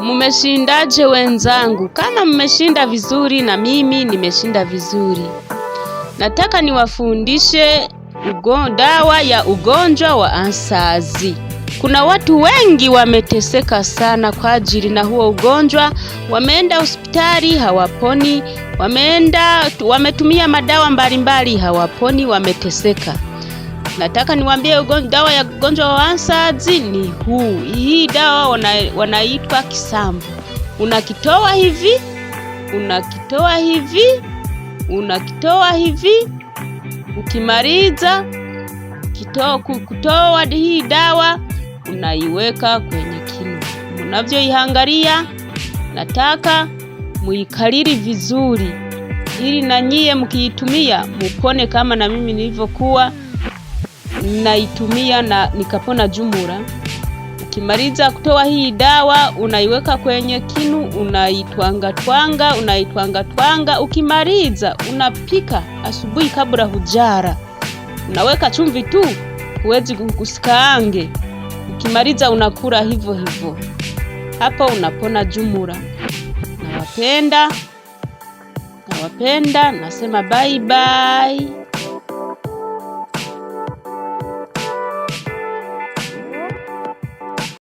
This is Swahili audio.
Mmeshindaje wenzangu? Kama mmeshinda vizuri na mimi nimeshinda vizuri. Nataka niwafundishe dawa ya ugonjwa wa ansazi. Kuna watu wengi wameteseka sana kwa ajili na huo ugonjwa, wameenda hospitali hawaponi, wametumia madawa mbalimbali hawaponi, wameteseka. Nataka niwaambie dawa ya ugonjwa wa ansazi ni huu. Hii dawa wanaitwa kisamvu. Unakitoa hivi, unakitoa hivi. Ukimaliza kutoa hii dawa unaiweka kwenye kinu. Mnavyoiangalia, nataka muikalili vizuri ili na nyie mkiitumia mupone kama na mimi nilivyokuwa naitumia na nikapona jumla. Ukimaliza kutoa hii dawa unaiweka kwenye kinu, unaitwanga twanga. Ukimaliza unapika asubuhi kabla hujara. Unaweka chumvi tu, huwezi kusikaange. Ukimaliza unakula hivyo hivyo. Hapo unapona jumla. Nawapenda. Nasema bye bye.